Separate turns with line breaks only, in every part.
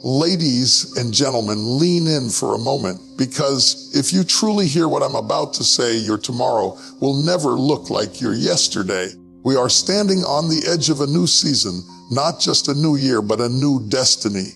Ladies and gentlemen, lean in for a moment, because if you truly hear what I'm about to say, your tomorrow will never look like your yesterday. We are standing on the edge of a new season, not just a new year, but a new destiny.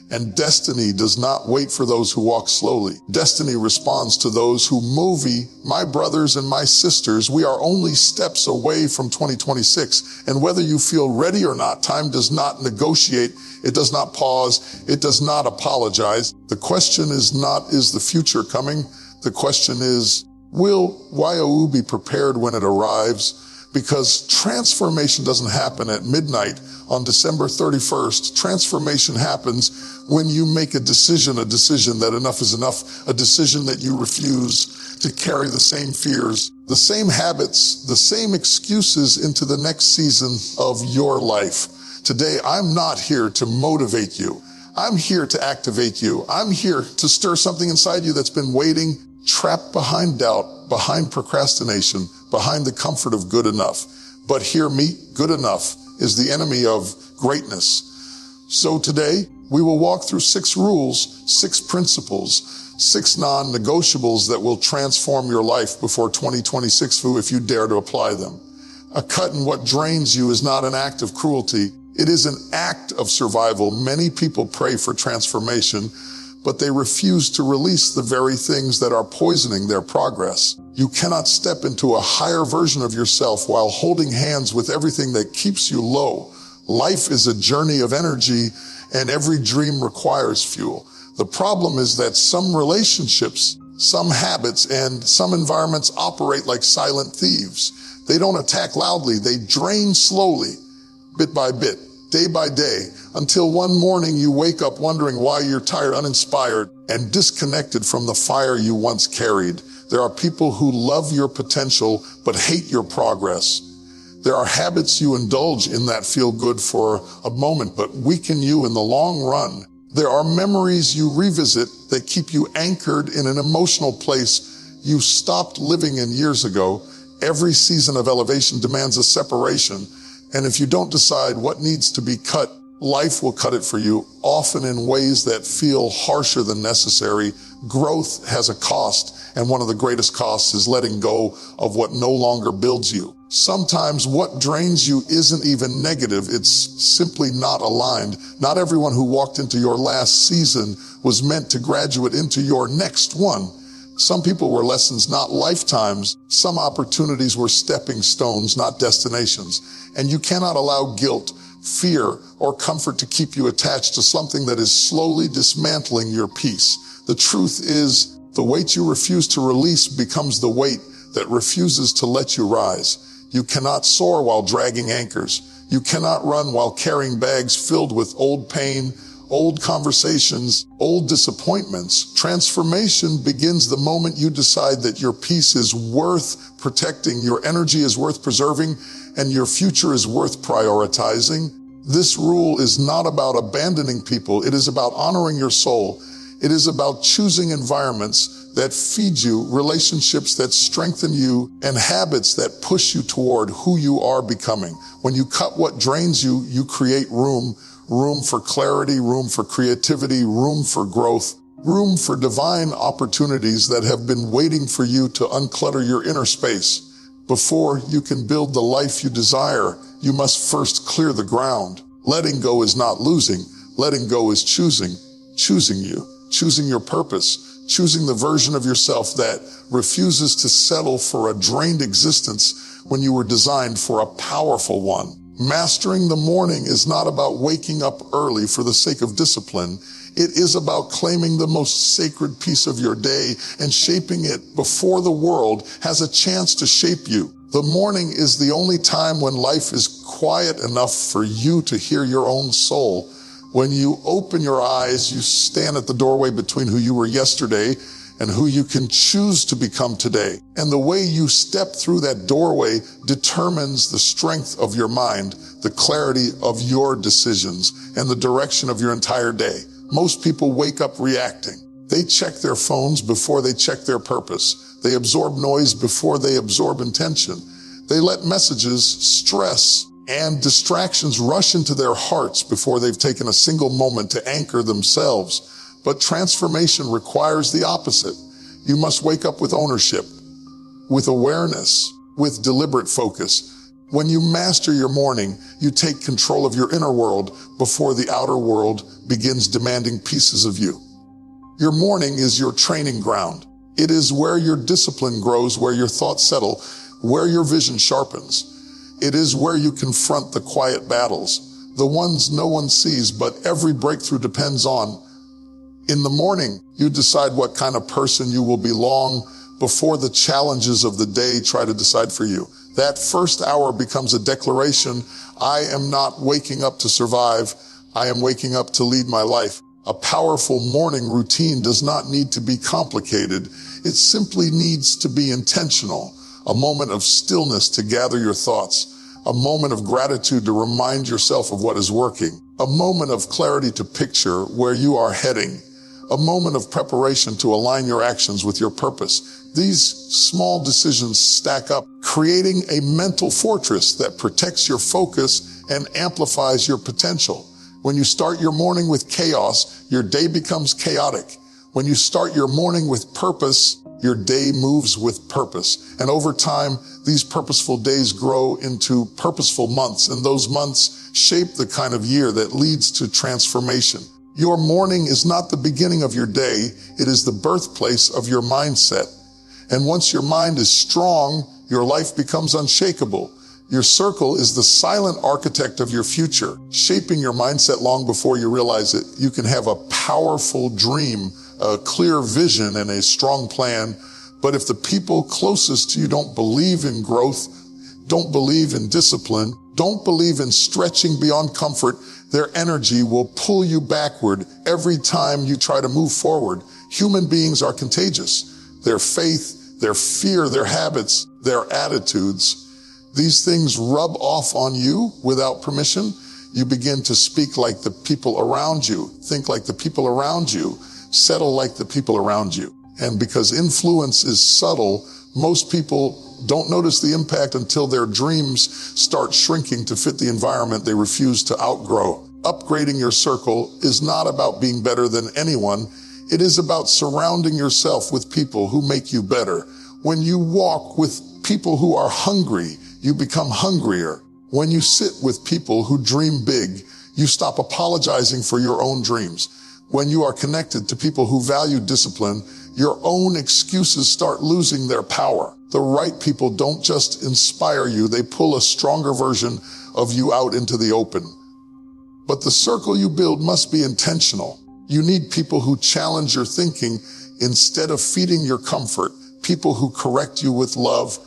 And destiny does not wait for those who walk slowly. Destiny responds to those who move. My brothers and my sisters, we are only steps away from 2026. And whether you feel ready or not, time does not negotiate. It does not pause. It does not apologize. The question is not, is the future coming? The question is, will YOU be prepared when it arrives? Because transformation doesn't happen at midnight on December 31st. Transformation happens when you make a decision that enough is enough, a decision that you refuse to carry the same fears, the same habits, the same excuses into the next season of your life. Today, I'm not here to motivate you. I'm here to activate you. I'm here to stir something inside you that's been waiting, trapped behind doubt, behind procrastination, behind the comfort of good enough. But hear me, good enough is the enemy of greatness. So today, we will walk through 6 rules, 6 principles, 6 non-negotiables that will transform your life before 2026 if you dare to apply them. A cut in what drains you is not an act of cruelty. It is an act of survival. Many people pray for transformation, but they refuse to release the very things that are poisoning their progress. You cannot step into a higher version of yourself while holding hands with everything that keeps you low. Life is a journey of energy, and every dream requires fuel. The problem is that some relationships, some habits, and some environments operate like silent thieves. They don't attack loudly. They drain slowly, bit by bit, day by day, until one morning you wake up wondering why you're tired, uninspired, and disconnected from the fire you once carried. There are people who love your potential but hate your progress. There are habits you indulge in that feel good for a moment but weaken you in the long run. There are memories you revisit that keep you anchored in an emotional place you stopped living in years ago. Every season of elevation demands a separation, and if you don't decide what needs to be cut, life will cut it for you, often in ways that feel harsher than necessary. Growth has a cost, and one of the greatest costs is letting go of what no longer builds you. Sometimes what drains you isn't even negative, it's simply not aligned. Not everyone who walked into your last season was meant to graduate into your next one. Some people were lessons, not lifetimes. Some opportunities were stepping stones, not destinations. And you cannot allow guilt, fear, or comfort to keep you attached to something that is slowly dismantling your peace. The truth is, the weight you refuse to release becomes the weight that refuses to let you rise. You cannot soar while dragging anchors. You cannot run while carrying bags filled with old pain, old conversations, old disappointments. Transformation begins the moment you decide that your peace is worth protecting, your energy is worth preserving, and your future is worth prioritizing. This rule is not about abandoning people. It is about honoring your soul. It is about choosing environments that feed you, relationships that strengthen you, and habits that push you toward who you are becoming. When you cut what drains you, you create room for clarity, room for creativity, room for growth, room for divine opportunities that have been waiting for you to unclutter your inner space. Before you can build the life you desire, you must first clear the ground. Letting go is not losing. Letting go is choosing you, choosing your purpose, choosing the version of yourself that refuses to settle for a drained existence when you were designed for a powerful one. Mastering the morning is not about waking up early for the sake of discipline. It is about claiming the most sacred piece of your day and shaping it before the world has a chance to shape you. The morning is the only time when life is quiet enough for you to hear your own soul. When you open your eyes, you stand at the doorway between who you were yesterday and who you can choose to become today. And the way you step through that doorway determines the strength of your mind, the clarity of your decisions, and the direction of your entire day. Most people wake up reacting. They check their phones before they check their purpose. They absorb noise before they absorb intention. They let messages, stress, And distractions rush into their hearts before they've taken a single moment to anchor themselves. But transformation requires the opposite. You must wake up with ownership, with awareness, with deliberate focus. When you master your morning, you take control of your inner world before the outer world begins demanding pieces of you. Your morning is your training ground. It is where your discipline grows, where your thoughts settle, where your vision sharpens. It is where you confront the quiet battles, the ones no one sees, but every breakthrough depends on. In the morning, you decide what kind of person you will be long before the challenges of the day try to decide for you. That first hour becomes a declaration. I am not waking up to survive. I am waking up to lead my life. A powerful morning routine does not need to be complicated. It simply needs to be intentional. A moment of stillness to gather your thoughts. A moment of gratitude to remind yourself of what is working. A moment of clarity to picture where you are heading. A moment of preparation to align your actions with your purpose. These small decisions stack up, creating a mental fortress that protects your focus and amplifies your potential. When you start your morning with chaos, your day becomes chaotic. When you start your morning with purpose, your day moves with purpose. And over time, these purposeful days grow into purposeful months, and those months shape the kind of year that leads to transformation. Your morning is not the beginning of your day, it is the birthplace of your mindset. And once your mind is strong, your life becomes unshakable. Your circle is the silent architect of your future, shaping your mindset long before you realize it. You can have a powerful dream, a clear vision, and a strong plan. But if the people closest to you don't believe in growth, don't believe in discipline, don't believe in stretching beyond comfort, their energy will pull you backward every time you try to move forward. Human beings are contagious. Their faith, their fear, their habits, their attitudes, these things rub off on you without permission. You begin to speak like the people around you, think like the people around you, settle like the people around you. And because influence is subtle, most people don't notice the impact until their dreams start shrinking to fit the environment they refuse to outgrow. Upgrading your circle is not about being better than anyone. It is about surrounding yourself with people who make you better. When you walk with people who are hungry, you become hungrier. When you sit with people who dream big, you stop apologizing for your own dreams. When you are connected to people who value discipline, your own excuses start losing their power. The right people don't just inspire you, they pull a stronger version of you out into the open. But the circle you build must be intentional. You need people who challenge your thinking instead of feeding your comfort, people who correct you with love,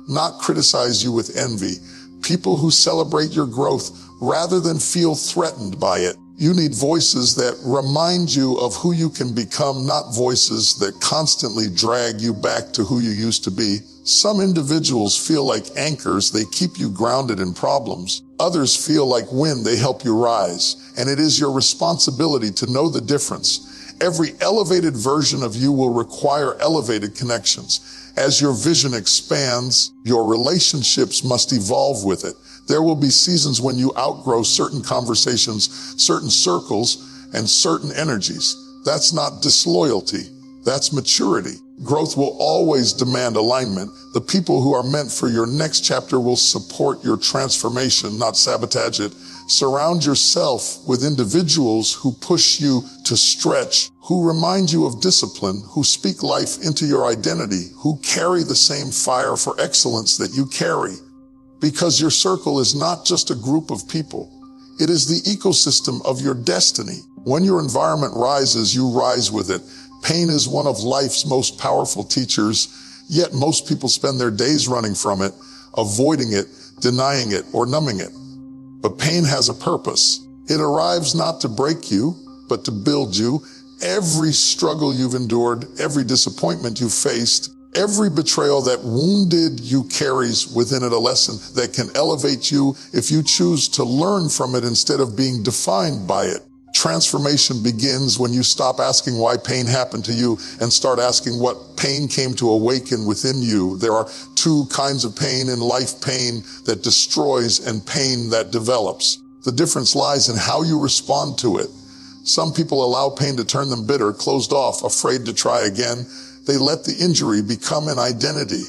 not criticize you with envy, people who celebrate your growth rather than feel threatened by it. You need voices that remind you of who you can become, not voices that constantly drag you back to who you used to be. Some individuals feel like anchors, they keep you grounded in problems. Others feel like wind, they help you rise. And it is your responsibility to know the difference. Every elevated version of you will require elevated connections. As your vision expands, your relationships must evolve with it. There will be seasons when you outgrow certain conversations, certain circles, and certain energies. That's not disloyalty. That's maturity. Growth will always demand alignment. The people who are meant for your next chapter will support your transformation, not sabotage it. Surround yourself with individuals who push you to stretch, who remind you of discipline, who speak life into your identity, who carry the same fire for excellence that you carry. Because your circle is not just a group of people. It is the ecosystem of your destiny. When your environment rises, you rise with it. Pain is one of life's most powerful teachers, yet most people spend their days running from it, avoiding it, denying it, or numbing it. But pain has a purpose. It arrives not to break you, but to build you. Every struggle you've endured, every disappointment you faced, every betrayal that wounded you carries within it a lesson that can elevate you if you choose to learn from it instead of being defined by it. Transformation begins when you stop asking why pain happened to you and start asking what pain came to awaken within you. There are two kinds of pain in life: pain that destroys and pain that develops. The difference lies in how you respond to it. Some people allow pain to turn them bitter, closed off, afraid to try again. They let the injury become an identity.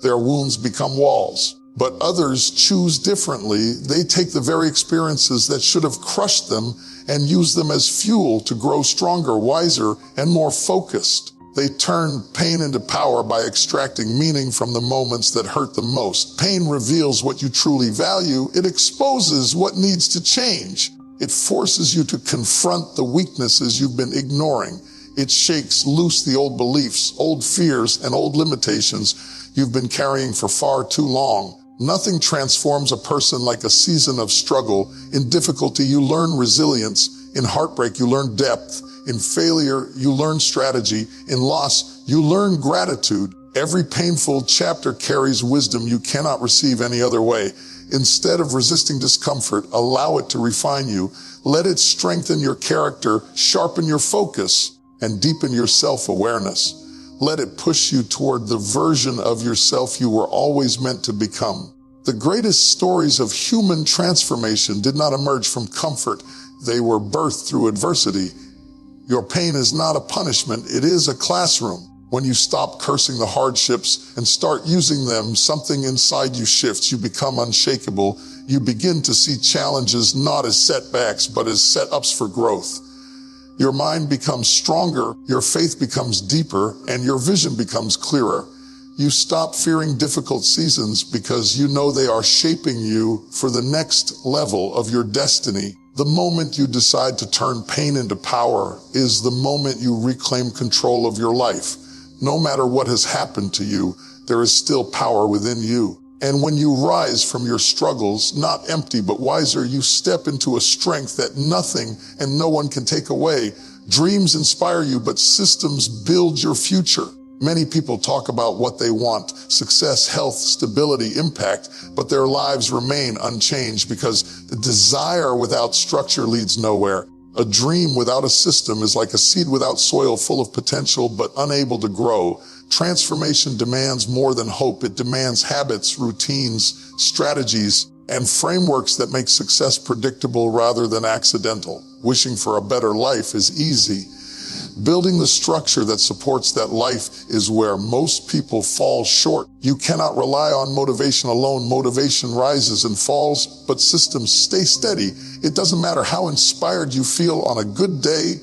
Their wounds become walls. But others choose differently. They take the very experiences that should have crushed them and use them as fuel to grow stronger, wiser, and more focused. They turn pain into power by extracting meaning from the moments that hurt the most. Pain reveals what you truly value. It exposes what needs to change. It forces you to confront the weaknesses you've been ignoring. It shakes loose the old beliefs, old fears, and old limitations you've been carrying for far too long. Nothing transforms a person like a season of struggle. In difficulty, you learn resilience. In heartbreak, you learn depth. In failure, you learn strategy. In loss, you learn gratitude. Every painful chapter carries wisdom you cannot receive any other way. Instead of resisting discomfort, allow it to refine you. Let it strengthen your character, sharpen your focus, and deepen your self-awareness. Let it push you toward the version of yourself you were always meant to become. The greatest stories of human transformation did not emerge from comfort. They were birthed through adversity. Your pain is not a punishment. It is a classroom. When you stop cursing the hardships and start using them, something inside you shifts. You become unshakable. You begin to see challenges not as setbacks, but as setups for growth. Your mind becomes stronger, your faith becomes deeper, and your vision becomes clearer. You stop fearing difficult seasons because you know they are shaping you for the next level of your destiny. The moment you decide to turn pain into power is the moment you reclaim control of your life. No matter what has happened to you, there is still power within you. And when you rise from your struggles, not empty but wiser, you step into a strength that nothing and no one can take away. Dreams inspire you, but systems build your future. Many people talk about what they want: success, health, stability, impact, but their lives remain unchanged because the desire without structure leads nowhere. A dream without a system is like a seed without soil, full of potential but unable to grow. Transformation demands more than hope. It demands habits, routines, strategies, and frameworks that make success predictable rather than accidental. Wishing for a better life is easy. Building the structure that supports that life is where most people fall short. You cannot rely on motivation alone. Motivation rises and falls, but systems stay steady. It doesn't matter how inspired you feel on a good day.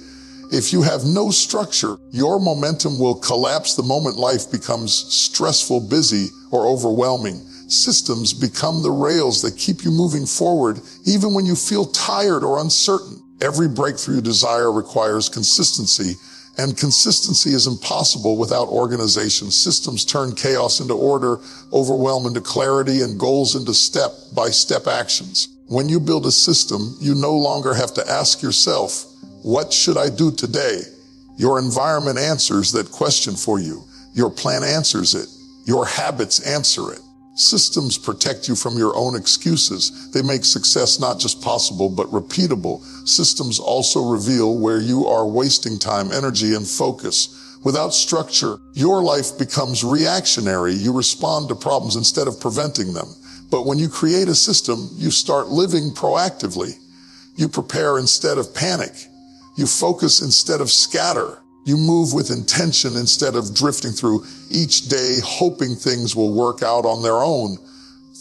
If you have no structure, your momentum will collapse the moment life becomes stressful, busy, or overwhelming. Systems become the rails that keep you moving forward, even when you feel tired or uncertain. Every breakthrough you desire requires consistency, and consistency is impossible without organization. Systems turn chaos into order, overwhelm into clarity, and goals into step-by-step actions. When you build a system, you no longer have to ask yourself, "What should I do today?" Your environment answers that question for you. Your plan answers it. Your habits answer it. Systems protect you from your own excuses. They make success not just possible, but repeatable. Systems also reveal where you are wasting time, energy, and focus. Without structure, your life becomes reactionary. You respond to problems instead of preventing them. But when you create a system, you start living proactively. You prepare instead of panic. You focus instead of scatter. You move with intention instead of drifting through each day, hoping things will work out on their own.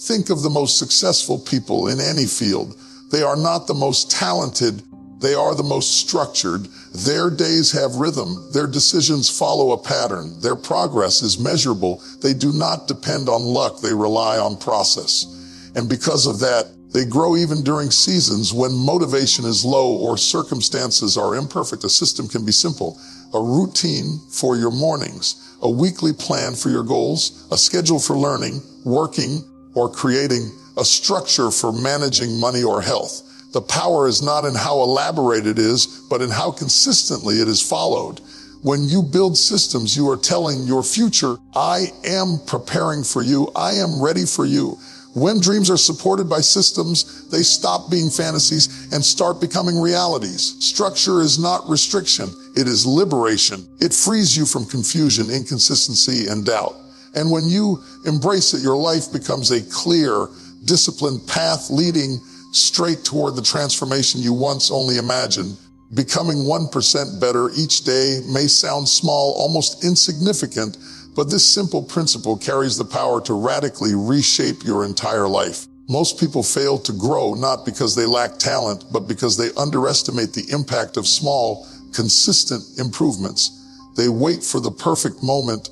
Think of the most successful people in any field. They are not the most talented. They are the most structured. Their days have rhythm. Their decisions follow a pattern. Their progress is measurable. They do not depend on luck. They rely on process. And because of that, they grow even during seasons when motivation is low or circumstances are imperfect. A system can be simple: a routine for your mornings, a weekly plan for your goals, a schedule for learning, working, or creating, a structure for managing money or health. The power is not in how elaborate it is, but in how consistently it is followed. When you build systems, you are telling your future, "I am preparing for you. I am ready for you." When dreams are supported by systems, they stop being fantasies and start becoming realities. Structure is not restriction, it is liberation. It frees you from confusion, inconsistency, and doubt. And when you embrace it, your life becomes a clear, disciplined path leading straight toward the transformation you once only imagined. Becoming 1% better each day may sound small, almost insignificant, but this simple principle carries the power to radically reshape your entire life. Most people fail to grow not because they lack talent, but because they underestimate the impact of small, consistent improvements. They wait for the perfect moment,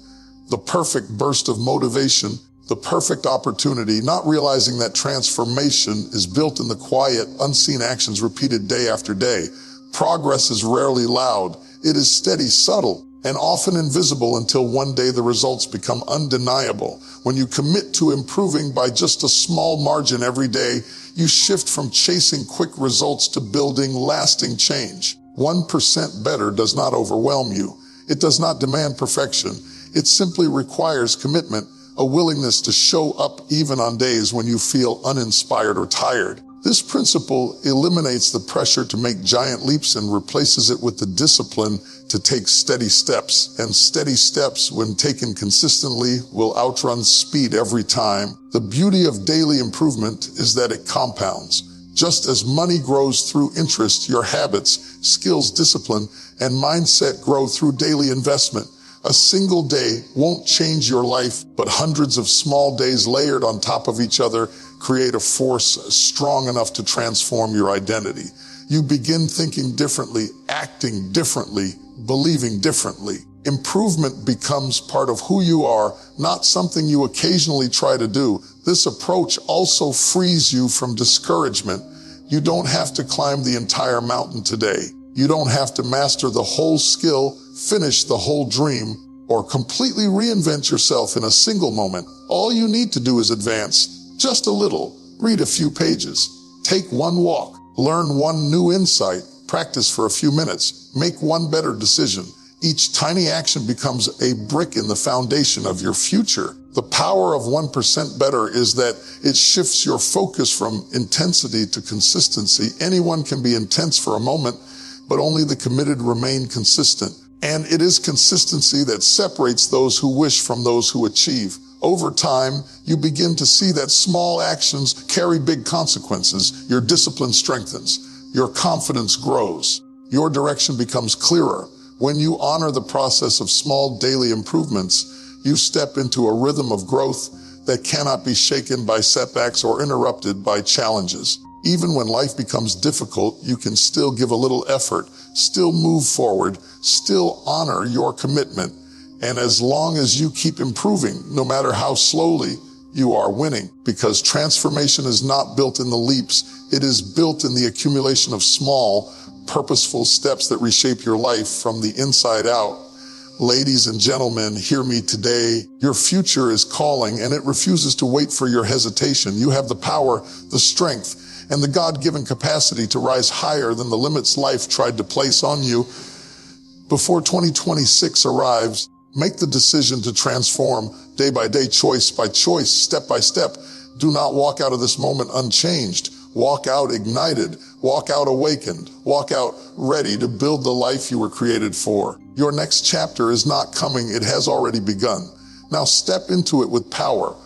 the perfect burst of motivation, the perfect opportunity, not realizing that transformation is built in the quiet, unseen actions repeated day after day. Progress is rarely loud. It is steady, subtle, and often invisible until one day the results become undeniable. When you commit to improving by just a small margin every day, you shift from chasing quick results to building lasting change. 1% better does not overwhelm you. It does not demand perfection. It simply requires commitment, a willingness to show up even on days when you feel uninspired or tired. This principle eliminates the pressure to make giant leaps and replaces it with the discipline to take steady steps. And steady steps, when taken consistently, will outrun speed every time. The beauty of daily improvement is that it compounds. Just as money grows through interest, your habits, skills, discipline, and mindset grow through daily investment. A single day won't change your life, but hundreds of small days layered on top of each other create a force strong enough to transform your identity. You begin thinking differently, acting differently, believing differently. Improvement becomes part of who you are, not something you occasionally try to do. This approach also frees you from discouragement. You don't have to climb the entire mountain today. You don't have to master the whole skill, finish the whole dream, or completely reinvent yourself in a single moment. All you need to do is advance just a little, read a few pages, take one walk, learn one new insight, practice for a few minutes, make one better decision. Each tiny action becomes a brick in the foundation of your future. The power of 1% better is that it shifts your focus from intensity to consistency. Anyone can be intense for a moment, but only the committed remain consistent. And it is consistency that separates those who wish from those who achieve. Over time, you begin to see that small actions carry big consequences. Your discipline strengthens. Your confidence grows. Your direction becomes clearer. When you honor the process of small daily improvements, you step into a rhythm of growth that cannot be shaken by setbacks or interrupted by challenges. Even when life becomes difficult, you can still give a little effort, still move forward, still honor your commitment. And as long as you keep improving, no matter how slowly, you are winning. Because transformation is not built in the leaps. It is built in the accumulation of small, purposeful steps that reshape your life from the inside out. Ladies and gentlemen, hear me today. Your future is calling, and it refuses to wait for your hesitation. You have the power, the strength, and the God-given capacity to rise higher than the limits life tried to place on you. Before 2026 arrives, make the decision to transform day by day, choice by choice, step by step. Do not walk out of this moment unchanged. Walk out ignited, walk out awakened, walk out ready to build the life you were created for. Your next chapter is not coming, it has already begun. Now step into it with power,